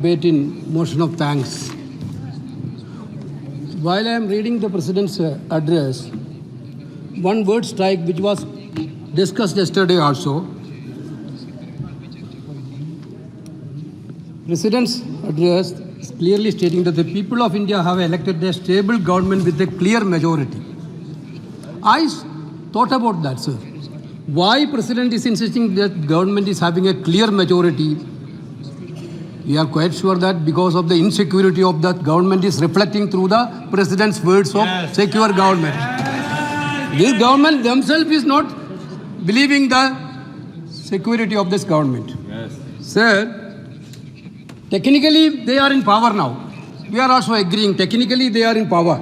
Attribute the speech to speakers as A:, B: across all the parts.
A: debate in motion of thanks. While I am reading the President's address, one word strike which was discussed yesterday also. President's address is clearly stating that the people of India have elected a stable government with a clear majority. I thought about that, sir. Why President is insisting that government is having a clear majority? We are quite sure that because of the insecurity of that government is reflecting through the President's words of secure government. This government themselves is not believing the security of this government. Sir, technically they are in power now. We are also agreeing, technically they are in power.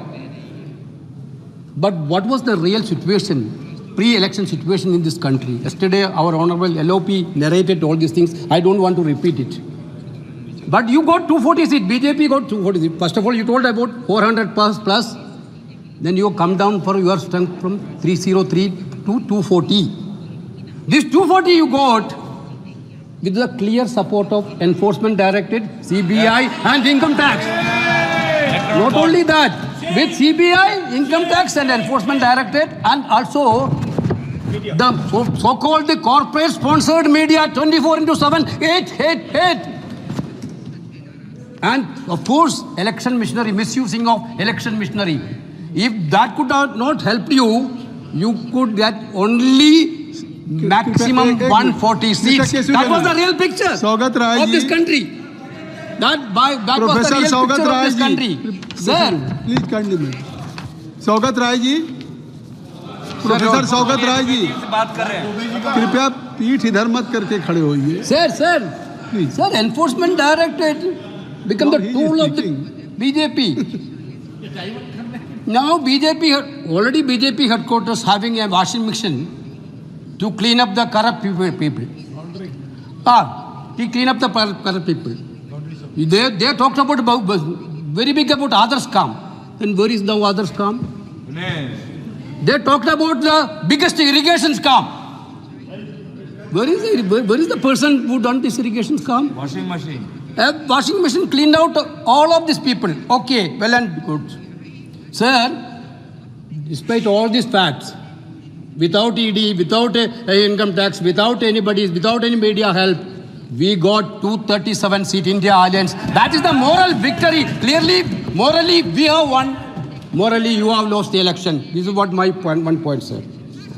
A: But what was the real situation, pre-election situation in this country? Yesterday our Honorable LOP narrated all these things. I don't want to repeat it. But you got 240 seats, BJP got 240 seats. First of all, you told about 400 plus. Then you come down for your strength from 303 to 240. This 240 you got with the clear support of Enforcement Directorate, CBI and Income Tax. Not only that, with CBI, Income Tax and Enforcement Directorate and also the so-called the corporate sponsored media 24/7, 8. And of course, election machinery, misusing of election machinery. If that could not help you, you could get only maximum 140 seats. That was the real picture of this country. That was the real picture of this country. Sir,
B: please continue. Saugata Roy ji, professor Saugata Roy ji, कृपया पीठ इधर मत करके खड़े होइए.
A: Sir, Enforcement Directorate become the tool of the BJP. Now BJP headquarters having a washing machine to clean up the corrupt people. To clean up the corrupt people. They talked about very big about others scam. And where is the others scam? They talked about the biggest irrigation scam. Where is the person who done this irrigation scam?
C: Washing machine.
A: A washing machine cleaned out all of these people. Okay, well and good. Sir, despite all these facts, without ED, without a income tax, without any media help, we got 237 seat India Alliance. That is the moral victory. Clearly, morally, we have won. Morally, you have lost the election. This is what my one point, sir.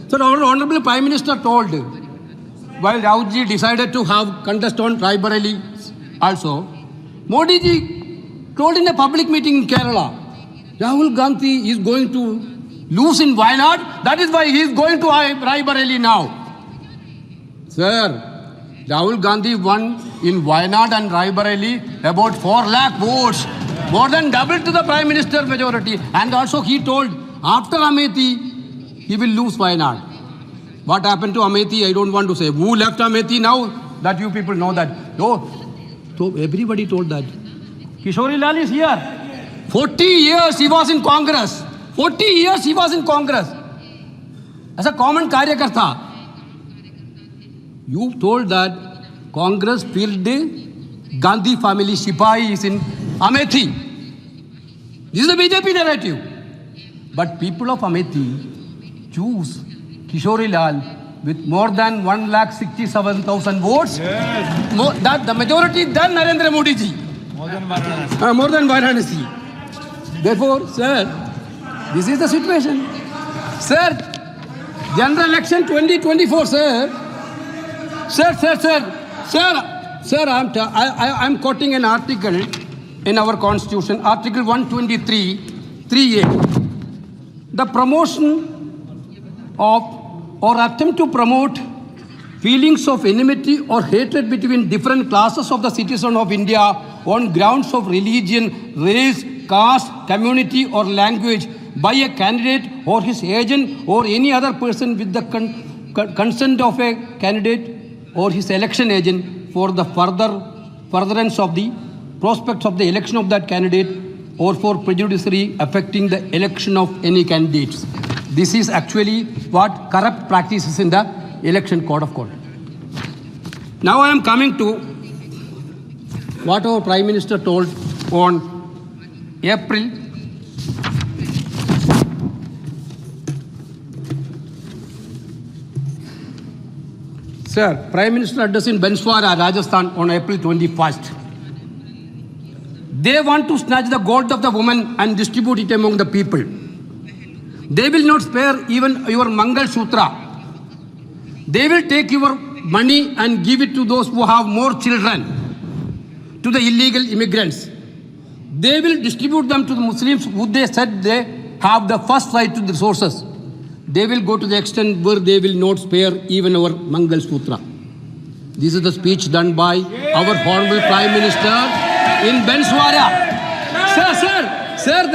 A: Sir, our Honorable Prime Minister told, while Rahul ji decided to have contest on Raebareli also, Modi ji told in a public meeting in Kerala, Rahul Gandhi is going to lose in Wayanad. That is why he is going to Raebareli now. Sir, Rahul Gandhi won in Wayanad and Raebareli about 4 lakh votes, more than double to the Prime Minister majority. And also he told after Amethi, he will lose Wayanad. What happened to Amethi, I don't want to say. Who left Amethi now? That you people know that. No. So everybody told that. Kishori Lal is here. 40 years he was in Congress. 40 years he was in Congress. As a common Karyakarta. You told that Congress filled the Gandhi family Sipahi is in Amethi. This is the BJP narrative. But people of Amethi choose Kishori Lal with more than 1,67,000 votes. Yes. That the majority than Narendra Modi ji. More than Varanasi. Therefore, sir, this is the situation. Sir, general election 2024, sir. Sir, I'm quoting an article in our constitution, Article 123, 3A. The promotion of or attempt to promote feelings of enmity or hatred between different classes of the citizens of India on grounds of religion, race, caste, community or language by a candidate or his agent or any other person with the consent of a candidate or his election agent for the furtherance of the prospects of the election of that candidate or for prejudicially affecting the election of any candidates. This is actually what corrupt practices in the election code of conduct. Now I am coming to what our Prime Minister told on April. Sir, Prime Minister address in Banswara, Rajasthan on April 21st. They want to snatch the gold of the woman and distribute it among the people. They will not spare even your Mangal Sutra. They will take your money and give it to those who have more children, to the illegal immigrants. They will distribute them to the Muslims who they said they have the first right to the resources. They will go to the extent where they will not spare even our Mangal Sutra. This is the speech done by our Honorable Prime Minister in Banswara. Sir,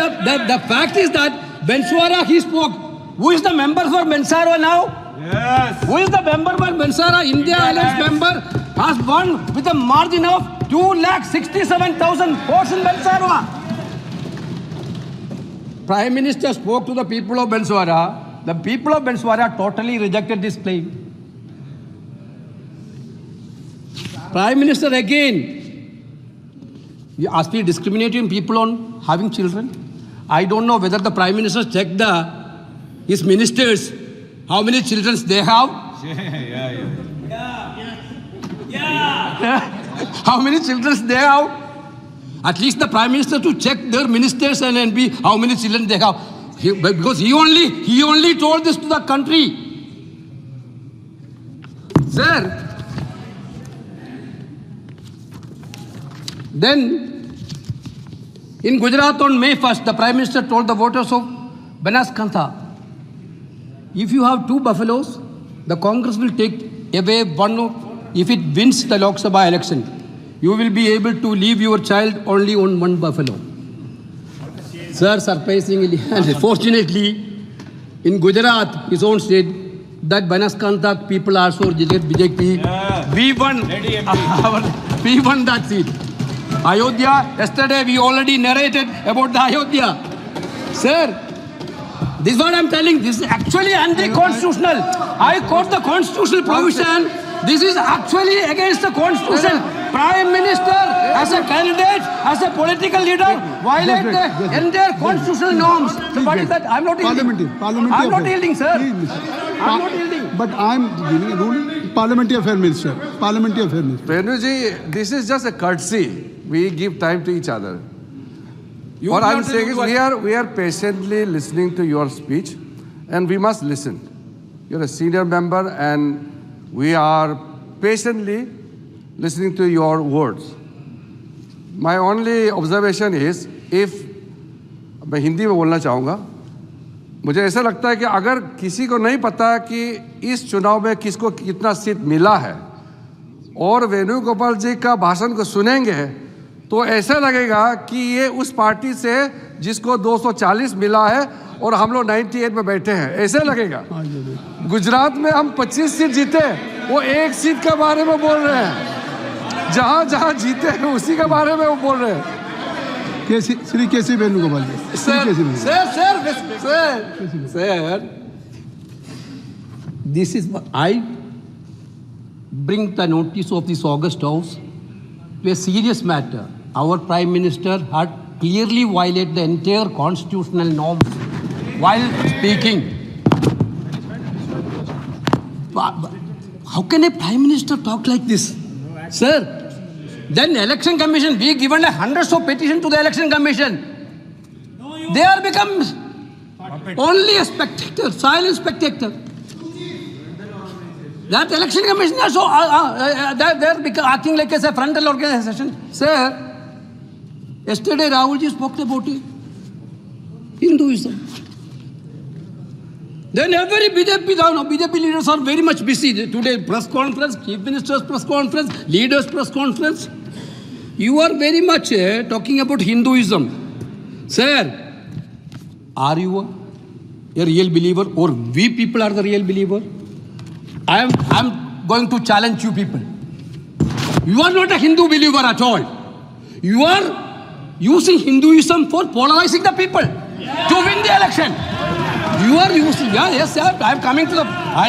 A: the fact is that Banswara he spoke. Who is the member for Banswara now?
C: Yes.
A: Who is the member for Banswara? India Alliance member has won with a margin of 2,67,000 votes in Banswara. Prime Minister spoke to the people of Banswara. The people of Banswara totally rejected this claim. Prime Minister again, you asked me discriminating people on having children. I don't know whether the Prime Minister checked his ministers, how many children they have. How many children they have. At least the Prime Minister to check their ministers and NB how many children they have. Because he only told this to the country. Sir, then in Gujarat on May 1st, the Prime Minister told the voters of Banaskantha, if you have 2 buffaloes, the Congress will take away one. If it wins the Lok Sabha election, you will be able to leave your child only on 1 buffalo. Sir, surprisingly and fortunately, in Gujarat, his own state, that Banaskantha people also rejected BJP. We won that seat. Ayodhya, yesterday we already narrated about the Ayodhya. Sir, this is what I'm telling. This is actually anti-constitutional. I quote the constitutional provision. This is actually against the constitution. Prime Minister, as a candidate, as a political leader, violate the entire constitutional norms. So what is that? I'm not yielding. I'm not yielding, sir. I'm not yielding.
B: But I'm giving a ruling. Parliamentary Affairs Minister. Parliamentary Affairs Minister.
D: Venuji, this is just a courtesy. We give time to each other. What I'm saying is we are patiently listening to your speech and we must listen. You're a senior member and we are patiently listening to your words. My only observation is, मैं हिंदी में बोलना चाहूँगा, मुझे ऐसा लगता है कि अगर किसी को नहीं पता कि इस चुनाव में किसको कितना सीट मिला है और वेणुगोपाल जी का भाषण को सुनेंगे तो ऐसा लगेगा कि ये उस पार्टी से जिसको 240 मिला है और हम लोग 98 में बैठे हैं, ऐसे लगेगा। गुजरात में हम 25 सीट जीते, वो 1 सीट के बारे में बोल रहे हैं, जहां जहां जीते हैं उसी के बारे में वो बोल रहे हैं।
B: श्री केसी वेणुगोपाल जी।
A: Sir, this is what I bring the notice of this August House to a serious matter. Our Prime Minister had clearly violated the entire constitutional norms while speaking. How can a Prime Minister talk like this? Sir, then Election Commission, we given hundreds of petitions to the Election Commission. They are become only a spectator, silent spectator. That Election Commission also, they're acting like a frontal organization. Sir, yesterday Rahul ji spoke about it. Hinduism. Then every BJP leaders are very much busy. Today press conference, Chief Minister's press conference, leaders press conference. You are very much talking about Hinduism. Sir, are you a real believer or we people are the real believer? I'm going to challenge you people. You are not a Hindu believer at all. You are using Hinduism for polarizing the people to win the election. You are using, yes, sir, I am coming to the point. Sir, I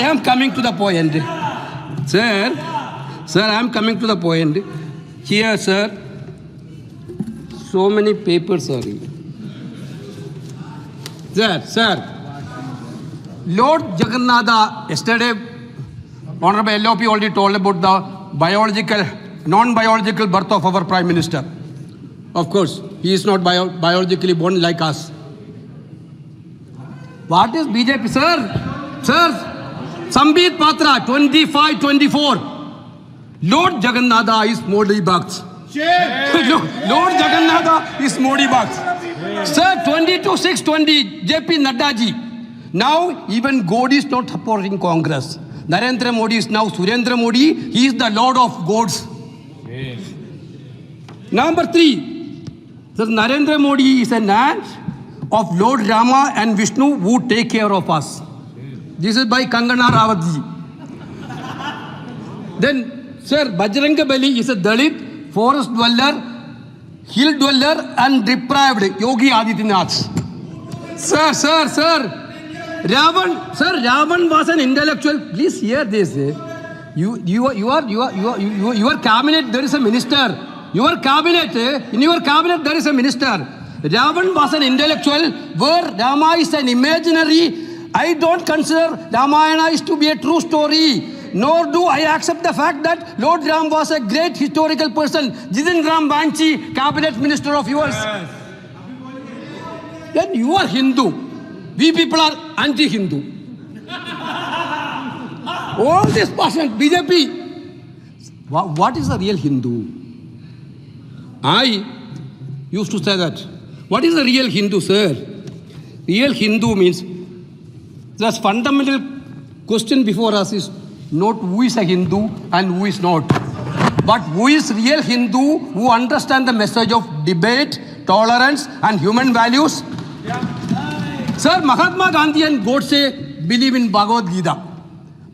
A: am coming to the point. Here, sir, So many papers are here. Sir. Lord Jagannatha, yesterday, Honorable LOP already told about the non-biological birth of our Prime Minister. Of course, he is not biologically born like us. What is BJP, sir? Sambit Patra, 25-24. Lord Jagannatha is Modi Bhakt. Lord Jagannatha is Modi Bhakt. Sir, 22-6-20, JP Nadda ji. Now, even God is not supporting Congress. Narendra Modi is now Surendra Modi. He is the Lord of Gods. Number 3, sir, Narendra Modi is an aunt of Lord Rama and Vishnu who take care of us. This is by Kangana Rawat ji. Then, sir, Bajranga Bali is a Dalit, forest dweller, hill dweller and deprived Yogi Adityanath. Sir. Ravan was an intellectual. Please hear this. Your cabinet, there is a minister. In your cabinet, there is a minister. Ravan was an intellectual, where Rama is an imaginary. I don't consider Ramayana is to be a true story. Nor do I accept the fact that Lord Ram was a great historical person. Jiten Ram Banchi, cabinet minister of yours. Yes. Then you are Hindu. We people are anti-Hindu. All this passion, BJP. What is the real Hindu? I used to say that. What is the real Hindu, sir? Real Hindu means the fundamental question before us is not who is a Hindu and who is not, but who is real Hindu who understand the message of debate, tolerance and human values. Sir, Mahatma Gandhi and Godse believe in Bhagavad Gita.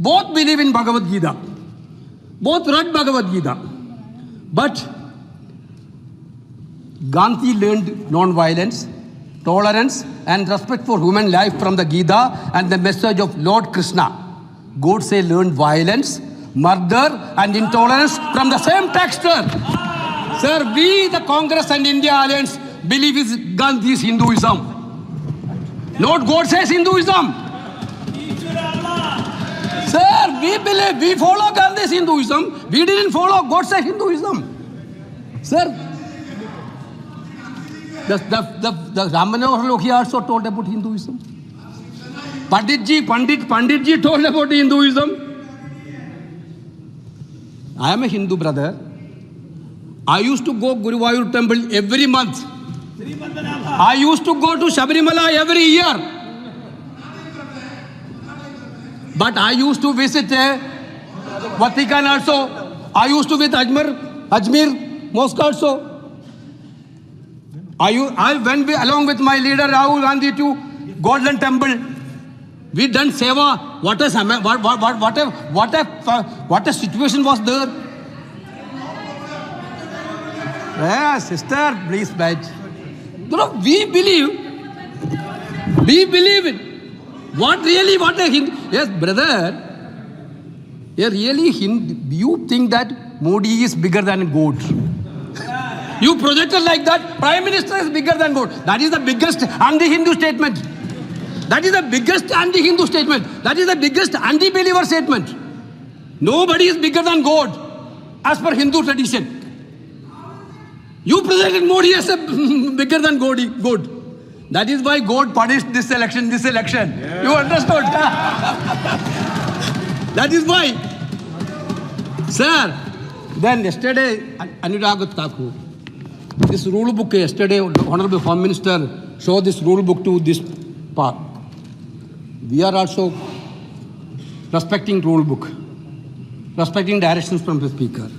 A: Both believe in Bhagavad Gita. Both read Bhagavad Gita. But Gandhi learned non-violence, tolerance and respect for human life from the Gita and the message of Lord Krishna. Godse learned violence, murder and intolerance from the same text. Sir, we, the Congress and India Alliance, believe in Gandhi's Hinduism. Not Godse's Hinduism. Sir, we follow Gandhi's Hinduism. We didn't follow Godse's Hinduism. Sir, the Ram Manohar Lohia also told about Hinduism. Panditji told about Hinduism. I am a Hindu brother. I used to go Guruvayur temple every month. I used to go to Sabarimala every year. But I used to visit Vatican also. I used to visit Ajmer Mosque also. I went along with my leader Rahul Gandhi to Golden Temple. We done seva. What a situation was there. Yes, sister, please beg. We believe it. What a Hindu? Yes, brother. You think that Modi is bigger than God. You projected like that. Prime Minister is bigger than God. That is the biggest anti-Hindu statement. That is the biggest anti-Hindu statement. That is the biggest anti-believer statement. Nobody is bigger than God as per Hindu tradition. You presented Modi as a bigger than God. That is why God punished this election. Yeah. You understood? That is why. Sir, then yesterday, Anurag Thakur, this rule book yesterday, Honorable Home Minister showed this rule book to this part. We are also respecting rule book, respecting directions from the Speaker.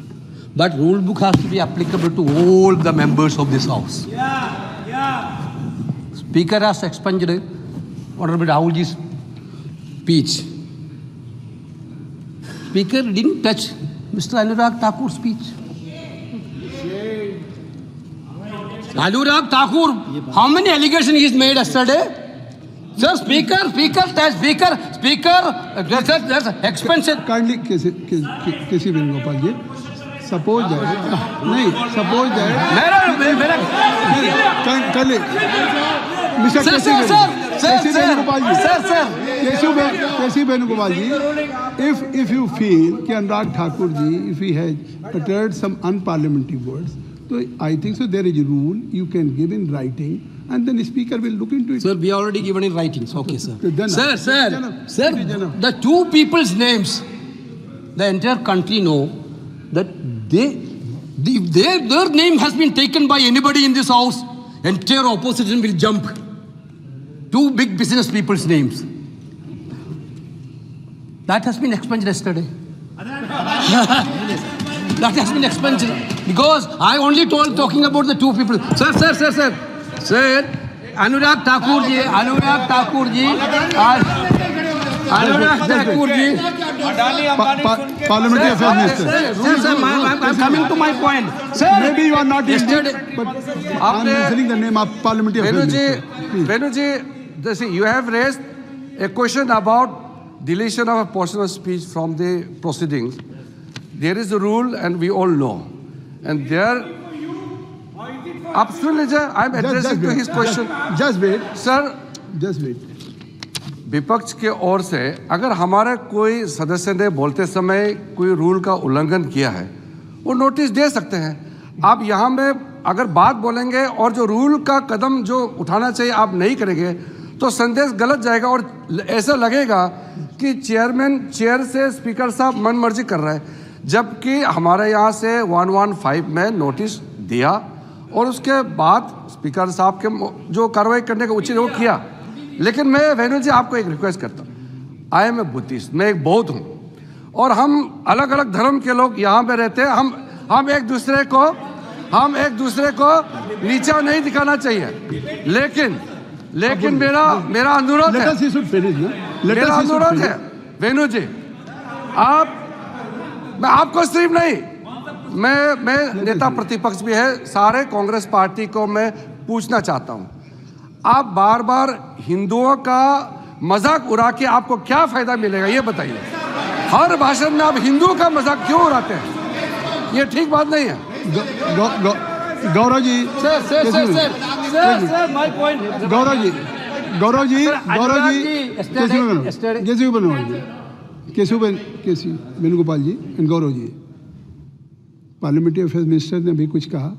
A: But rule book has to be applicable to all the members of this House. Speaker has expunged Honorable Rahulji's speech. Speaker didn't touch Mr. Anurag Thakur's speech. Anurag Thakur, how many allegations he made yesterday? Sir, Speaker, there's expensive.
B: Kindly, K.C. Venugopal ji. Suppose that Delhi. Mr.
A: Sir,
B: K.C.
A: sir,
B: Venugopal.
A: sir,
B: K.C.
A: sir,
B: Venugopal ji.
A: sir,
B: K.C. Venugopal ji, if you feel कि Anurag Thakur ji, if he has uttered some unparliamentary words, so I think so there is a rule you can give in writing, and then the speaker will look into it.
A: Sir, we already given in writings. Okay, sir.
B: Then-
A: Sir, sir,
B: Then-
A: sir,
B: then-
A: the two people's names, the entire country know that their name has been taken by anybody in this house, entire opposition will jump. Two big business people's names. That has been expunged yesterday. That has been expunged because I only talking about the two people. Sir, Anurag Thakur ji,
B: Parliamentary Affairs Minister.
A: Sir, I'm coming to my point. Sir,
B: Maybe you are not
A: yesterday,
B: but I'm mentioning the name of Parliamentary Affairs Minister.
D: Venuji, see, you have raised a question about deletion of a portion of speech from the proceedings. There is a rule, and we all know. And there, absolutely, I'm addressing to his question.
B: Just wait.
D: Sir,
B: Just wait.
D: विपक्ष के ओर से अगर हमारे कोई सदस्य ने बोलते समय कोई रूल का उल्लंघन किया है, वो नोटिस दे सकते हैं. आप यहाँ में अगर बात बोलेंगे और जो रूल का कदम जो उठाना चाहिए आप नहीं करेंगे, तो संदेश गलत जाएगा और ऐसा लगेगा कि चेयरमैन चेयर से स्पीकर साहब मन मर्जी कर रहा है, जबकि हमारे यहाँ से 115 में नोटिस दिया और उसके बाद स्पीकर साहब के जो कार्रवाई करने का उचित वो किया. लेकिन मैं वेणु जी आपको एक रिक्वेस्ट करता हूँ. आई एम ए बुद्धिस्ट, मैं एक बौद्ध हूँ और हम अलग अलग धर्म के लोग यहाँ पे रहते हैं. हम एक दूसरे को नीचा नहीं दिखाना चाहिए. लेकिन मेरा अनुरोध है वेणु जी, मैं आपको सिर्फ नहीं, मैं नेता प्रतिपक्ष भी है, सारे कांग्रेस पार्टी को मैं पूछना चाहता हूं, आप बार बार हिंदुओं का मजाक उड़ा के आपको क्या फायदा मिलेगा ये बताइए. हर भाषण में आप हिंदुओं का मजाक क्यों उड़ाते हैं? ये ठीक बात नहीं है.
B: Gaurav ji,
A: sir, my point.
B: Gaurav ji, Keshav Venugopal ji and Gaurav ji, parliamentary affairs minister ने भी कुछ कहा,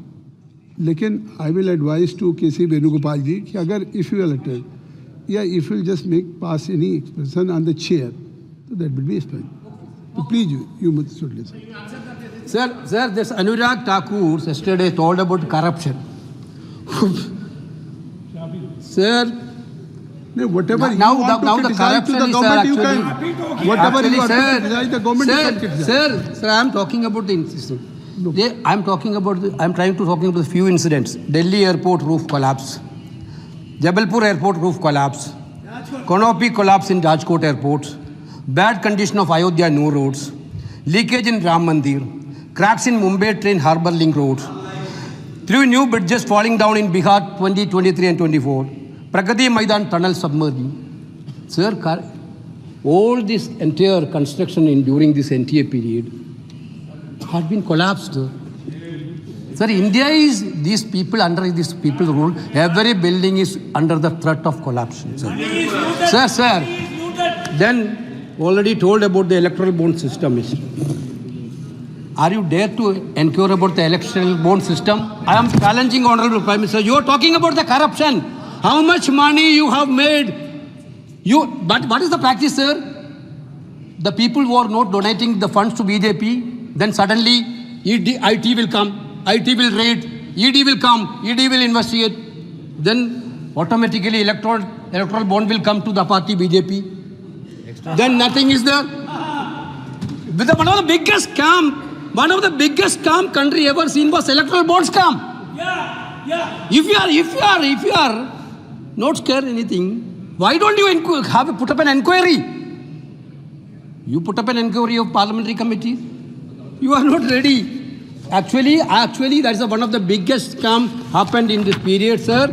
B: लेकिन I will advise to KC Venugopal ji कि अगर इफ यू इलेक्टेड या if you just make pass any expression on the chair, तो दैट विल बी एक्सप्लेन. तो please you should listen.
A: Sir, this Anurag Thakur yesterday told about corruption. Sir,
B: whatever
A: now
B: you want
A: the
B: to criticize to the
A: corruption is,
B: government, you
A: actually,
B: can. Whatever you want to criticize the government, you can criticize.
A: Sir, I'm talking about the incident. I'm trying to talking about a few incidents. Delhi airport roof collapse, Jabalpur airport roof collapse, canopy collapse in Rajkot airport, bad condition of Ayodhya new roads, leakage in Ram Mandir, cracks in Mumbai train harbour link road, 3 new bridges falling down in Bihar 2023 and 24, Pragati Maidan tunnel submerging. Sir, all this entire construction during this NTA period had been collapsed. Sir, India is these people under this people rule. Every building is under the threat of collapse. Sir. Then already told about the electoral bond system. Are you dare to inquire about the electoral bond system? I am challenging Honorable Prime Minister. You are talking about the corruption. How much money you have made? But what is the practice, sir? The people who are not donating the funds to BJP, then suddenly IT will come, IT will raid, ED will come, ED will investigate. Then automatically electoral bond will come to the party BJP. Then nothing is there. With one of the biggest scam country ever seen was electoral bond scam. Yeah. If you are not scared anything, why don't you put up an inquiry? You put up an inquiry of parliamentary committee. You are not ready. Actually, that is one of the biggest scam happened in this period, sir.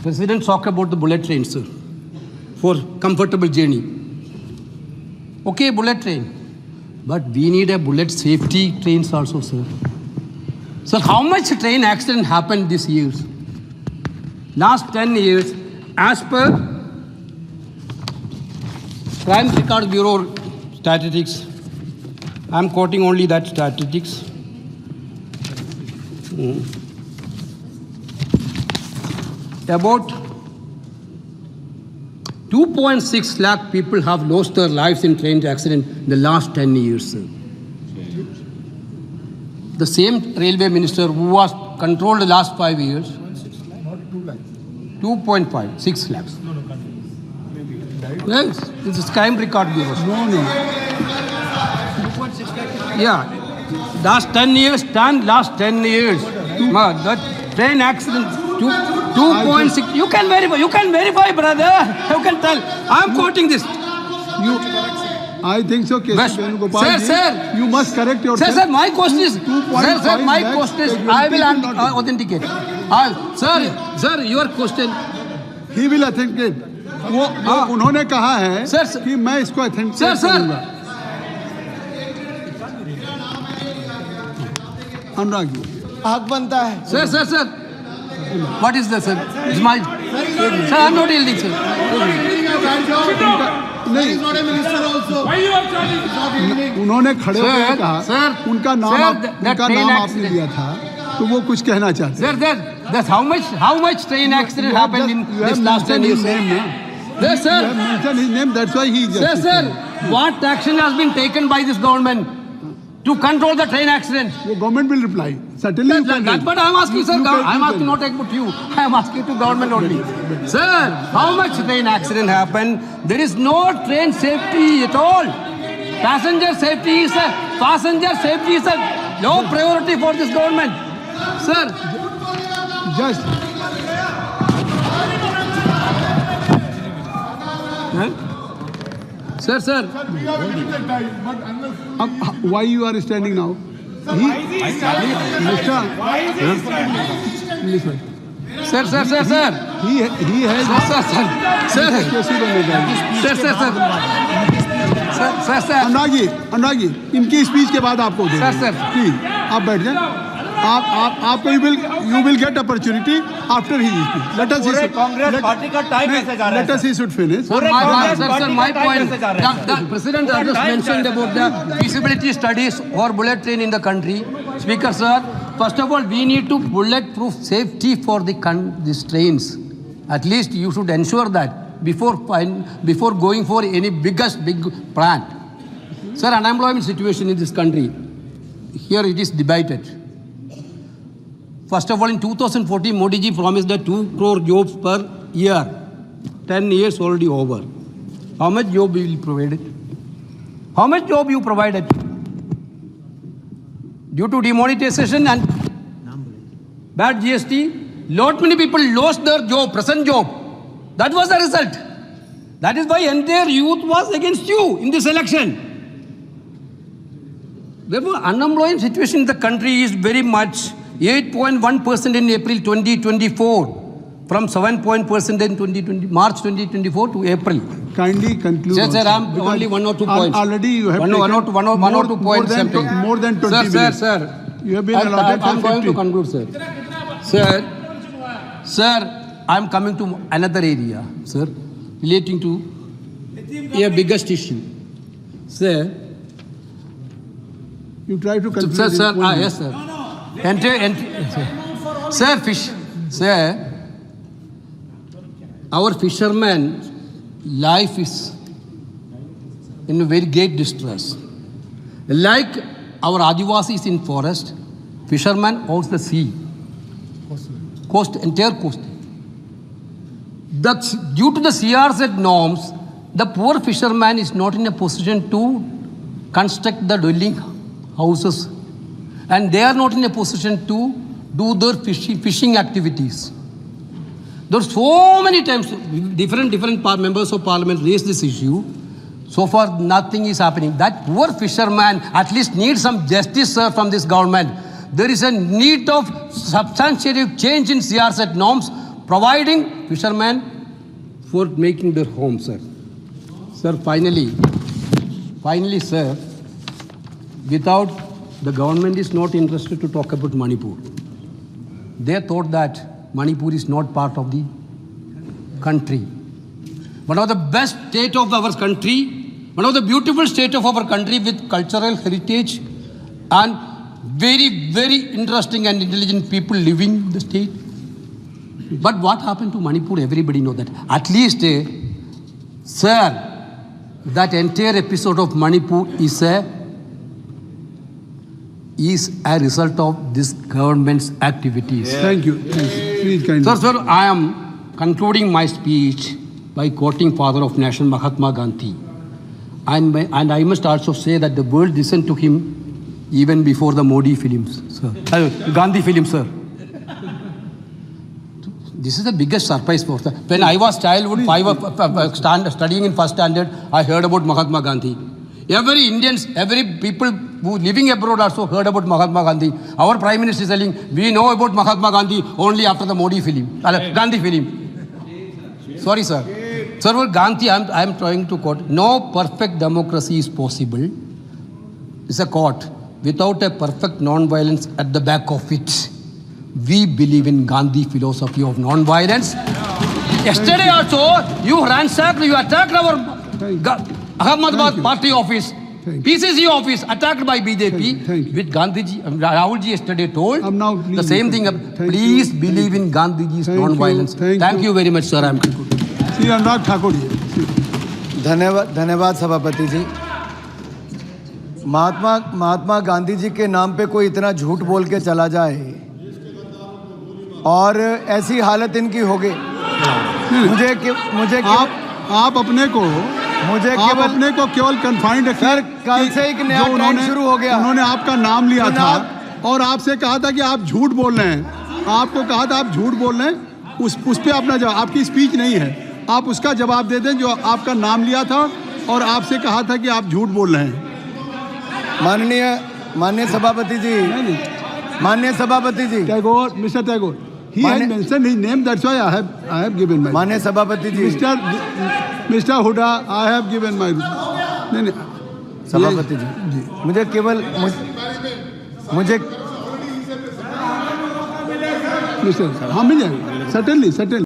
A: President talked about the bullet train, sir, for comfortable journey. Okay, bullet train. But we need a bullet safety trains also, sir. Sir, how much train accident happened this year? Last 10 years, as per Crime Record Bureau statistics, I'm quoting only that statistics. About 2.6 lakh people have lost their lives in train accident in the last 10 years, sir. The same railway minister who was controlled the last 5 years, 2.5, 6 lakhs. Yes, this is Crime Record Bureau.
B: No.
A: Yeah, last 10 years, last 10 years. That train accident, 2.6. You can verify, brother. You can tell. I'm quoting this.
B: I think so, K.C.
A: Best-
B: Venugopal
A: Sir,
B: ji,
A: sir.
B: you must correct yourself.
A: Sir, my question is,
B: 2.5
A: sir, my
B: lakhs
A: question is,
B: casualties
A: I will
B: will not be-
A: authenticate. Sir, your question.
B: He will authenticate. वो उन्होंने कहा है
A: Sir, sir.
B: कि मैं इसको authenticate
A: Sir.
B: करूंगा। अनुराग जी,
C: हक बनता है।
A: Sir. What is this, sir? It's my. Sir, I'm not yielding, sir.
B: नहीं, उन्होंने खड़े
A: Sir,
B: होकर कहा,
A: sir,
B: उनका
A: sir,
B: नाम
A: that train
B: आपने
A: accident.
B: लिया था, तो वो कुछ कहना चाहते हैं।
A: Sir, that's how much train accident
B: You have
A: happened in
B: just- you
A: this
B: have
A: last 10
B: mentioned
A: years?
B: his name, na?
A: Yes,
B: You have
A: sir.
B: mentioned his name, that's why he just.
A: Sir, what action has been taken by this government to control the train accident?
B: वो government will reply. Certainly you can.
A: That's what I'm asking, sir.
B: You can-
A: I'm
B: you
A: asking
B: can.
A: not about you. I'm asking to government only. Sir, how much train accident happened? There is no train safety at all. Passenger safety is a low priority for this government. Sir,
B: Just.
A: sir.
B: Why you are standing now? Mr. Listen.
A: Sir.
B: He has.
A: Sir.
B: कैसे बनेगा?
A: Sir.
B: Anurag ji, इनकी speech के बाद आपको दे
A: Sir.
B: Please आप बैठ जाएं। आपको you will get opportunity after his speech. Let us
C: पूरे कांग्रेस पार्टी का टाइम कैसे जा रहा है?
B: Let us he should finish.
A: Sir, my point. The President has just mentioned about the feasibility studies or bullet train in the country. Speaker, sir, first of all, we need to bulletproof safety for these trains. At least you should ensure that before going for any big plant. Sir, unemployment situation in this country, here it is debated. First of all, in 2014, Modi ji promised that 2 crore jobs per year. 10 years already over. How much job will you provide? How much job you provided? Due to demonetization and bad GST, lot many people lost their job, present job. That was the result. That is why entire youth was against you in this election. Therefore, unemployment situation in the country is very much 8.1% in April 2024 from 7% in March 2024 to April.
B: Kindly conclude.
A: Sir,
B: also,
A: I'm
B: because
A: only 1 or 2 points.
B: Already you have
A: one or two points.
B: more than 20 minutes.
A: Sir.
B: You have been allotted for
A: I'm going
B: 50.
A: to conclude, sir. Sir, I'm coming to another area, sir, relating to a biggest issue. Sir,
B: You try to conclude.
A: sir,
B: in 1 minute.
A: yes, sir. Sir, our fisherman life is in a very great distress. Like our Adivasis in forest, fishermen owns the sea, entire coast. Due to the CRZ norms, the poor fisherman is not in a position to construct the dwelling houses, and they are not in a position to do their fishing activities. There are so many times different members of parliament raised this issue. So far, nothing is happening. That poor fisherman at least needs some justice, sir, from this government. There is a need of substantial change in CRZ norms, providing fishermen for making their home, sir. Sir, finally, sir, without the government is not interested to talk about Manipur. They thought that Manipur is not part of the country. One of the best state of our country, one of the beautiful state of our country with cultural heritage and very, very interesting and intelligent people living in the state. But what happened to Manipur, everybody knows that. At least, sir, that entire episode of Manipur is a result of this government's activities.
B: Thank you. Please kindly.
A: Sir, I am concluding my speech by quoting Father of Nation Mahatma Gandhi. And I must also say that the world listened to him even before the Modi films, sir. Gandhi films, sir. This is the biggest surprise for us. When I was childhood, studying in first standard, I heard about Mahatma Gandhi. Every Indians, every people who living abroad also heard about Mahatma Gandhi. Our Prime Minister is telling, we know about Mahatma Gandhi only after the Modi film, Gandhi film. Sorry, sir. Sir, for Gandhi, I am trying to quote, no perfect democracy is possible. It's a quote. Without a perfect non-violence at the back of it. We believe in Gandhi philosophy of non-violence. Yesterday also, you ransacked, you attacked our Ahmedabad party office, PCC office, attacked by BJP. With Gandhiji, Rahulji yesterday told the same thing. Please believe in Gandhiji's non-violence. Thank you very much, sir. I am concluding.
B: Shri Anurag Thakur ji.
C: धन्यवाद सभापति जी. महात्मा गांधी जी के नाम पे कोई इतना झूठ बोल के चला जाए और ऐसी हालत इनकी हो गई. मुझे
B: आप अपने को केवल कन्फाइंड रखिए.
C: सर, कल से एक नया ट्रेंड शुरू हो गया.
B: उन्होंने आपका नाम लिया था और आपसे कहा था कि आप झूठ बोल रहे हैं. आपको कहा था आप झूठ बोल रहे हैं. उस पे अपना जवाब, आपकी स्पीच नहीं है, आप उसका जवाब दे दें जो आपका नाम लिया था और आपसे कहा था कि आप झूठ बोल रहे हैं.
C: माननीय सभापति जी,
B: Tagore, mister Tagore, he has mentioned his name, that's why I have given my.
C: माननीय सभापति जी,
B: Mr. Huda, I have given my. नहीं.
C: सभापति जी, मुझे
B: मिस्टर, हाँ मिल जाएगा, certainly.